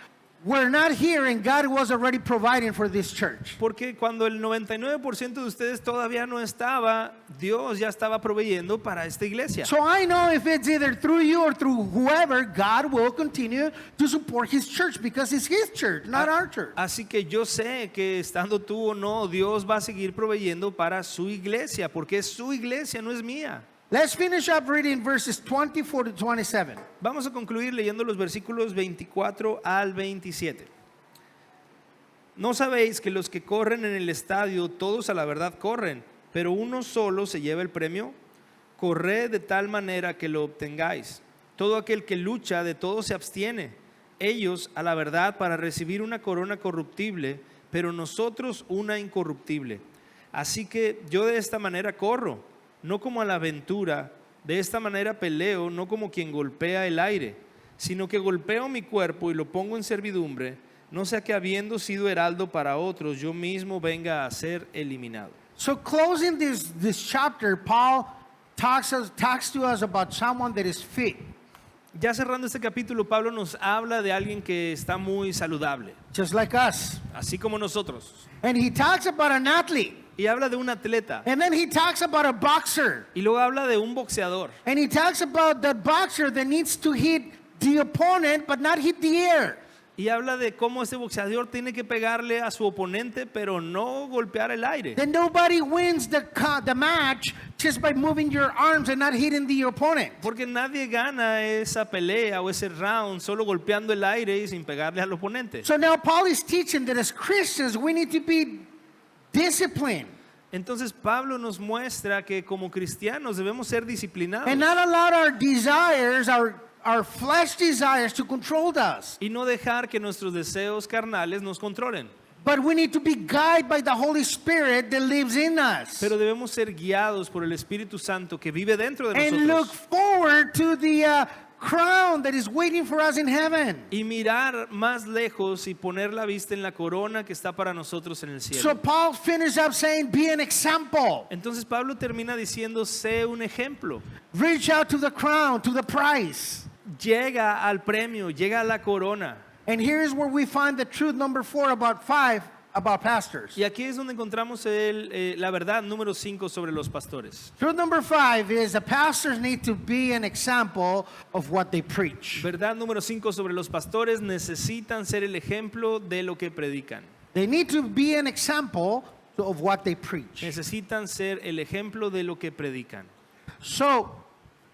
were not here and God was already providing for this church. Porque cuando el 99% de ustedes todavía no estaba, Dios ya estaba proveyendo para esta iglesia. So I know if it's either through you or through whoever, God will continue to support His church because it's His church, not our church. Así que yo sé que estando tú o no, Dios va a seguir proveyendo para su iglesia, porque es su iglesia, no es mía. Let's finish up reading verses 24 to 27. Vamos a concluir leyendo los versículos 24 al 27. ¿No sabéis que los que corren en el estadio, todos a la verdad corren, pero uno solo se lleva el premio? Corred de tal manera que lo obtengáis. Todo aquel que lucha, de todo se abstiene. Ellos a la verdad para recibir una corona corruptible, pero nosotros una incorruptible. Así que yo de esta manera corro, no como a la aventura, de esta manera peleo, no como quien golpea el aire, sino que golpeo mi cuerpo y lo pongo en servidumbre, no sea que habiendo sido heraldo para otros, yo mismo venga a ser eliminado. So closing this chapter, Paul talks to us about someone that is fit, Ya cerrando este capítulo, Pablo nos habla de alguien que está muy saludable, just like us. así como nosotros. And he talks about an athlete. Y habla de un atleta, And then he talks about a boxer. y luego habla de un boxeador. And he talks about that boxer that needs to hit the opponent but not hit the air. Y habla de cómo ese boxeador tiene que pegarle a su oponente, pero no golpear el aire. Then nobody wins the match just by moving your arms and not hitting the opponent. Porque nadie gana esa pelea o ese round solo golpeando el aire y sin pegarle al oponente. So now Paul is teaching that as Christians we need to be disciplined Entonces Pablo nos muestra que como cristianos debemos ser disciplinados and not allow our desires, our flesh desires to control us. y no dejar que nuestros deseos carnales nos controlen. But we need to be guided by the Holy Spirit that lives in us. Pero debemos ser guiados por el Espíritu Santo que vive dentro de And look nosotros. forward to the crown that is waiting for us in heaven. Y mirar más lejos y poner la vista en la corona que está para nosotros en el So cielo. Paul finished up saying, be an example. Entonces Pablo termina diciendo, sé un ejemplo. Reach out to the crown, to the prize. Llega al premio, llega a la corona. And here's where we find the truth number 4 about pastors. Y aquí es donde encontramos la verdad número 5 sobre los pastores. Truth number 5 is the pastors need to be an example of what they preach. Verdad número 5 sobre los pastores, necesitan ser el ejemplo de lo que predican. They need to be an example of what they preach. Necesitan ser el ejemplo de lo que predican. So,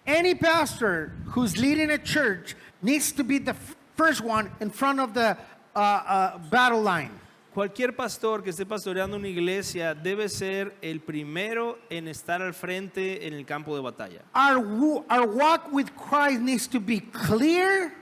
any pastor who's leading a church needs to be first one in front of the battle line. Cualquier pastor que esté pastoreando una iglesia debe ser el primero en estar al frente en el campo de batalla. Our walk with Christ needs to be clear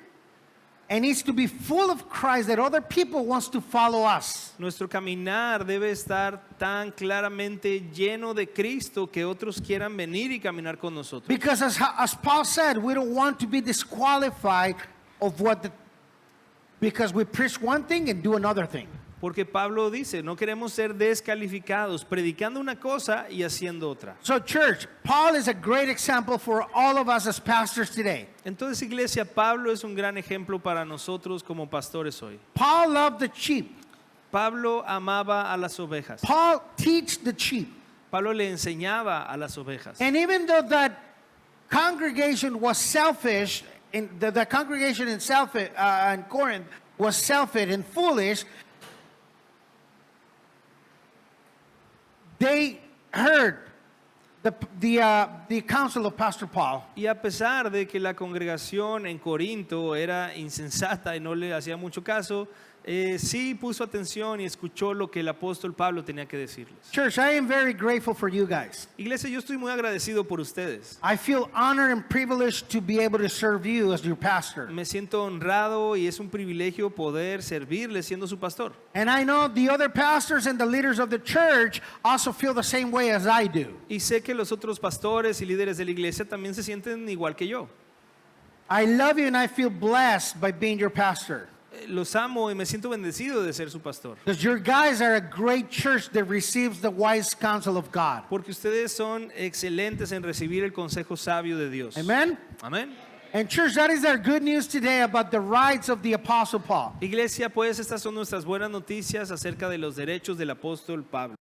and needs to be full of Christ that other people wants to follow us. Nuestro caminar debe estar tan claramente lleno de Cristo que otros quieran venir y caminar con nosotros. Because as Paul said, we don't want to be disqualified of because we preach one thing and do another thing. Porque Pablo dice, no queremos ser descalificados predicando una cosa y haciendo otra. So church, Paul is a great example for all of us as pastors today. Entonces, iglesia, Pablo es un gran ejemplo para nosotros como pastores hoy. Paul loved the sheep. Pablo amaba a las ovejas. Paul teach the sheep. Pablo le enseñaba a las ovejas. And even though that congregation was selfish, the congregation in Corinth was selfish and foolish, they heard the counsel of Pastor Paul. Y a pesar de que la congregación en Corinto era insensata y no le hacía mucho caso, sí puso atención y escuchó lo que el apóstol Pablo tenía que decirles. Church, I am very grateful for you guys. Iglesia, yo estoy muy agradecido por ustedes. I feel honored and privileged to be able to serve you as your pastor. Me siento honrado y es un privilegio poder servirle siendo su pastor. And I know the other pastors and the leaders of the church also feel the same way as I do. Y sé que los otros pastores y líderes de la iglesia también se sienten igual que yo. I love you and I feel blessed by being your pastor. Los amo y me siento bendecido de ser su pastor. Because your guys are a great church that receives the wise counsel of God. Porque ustedes son excelentes en recibir el consejo sabio de Dios. Amen? Amén. And church, that is our good news today about the rights of the Apostle Paul. Iglesia, pues estas son nuestras buenas noticias acerca de los derechos del apóstol Pablo.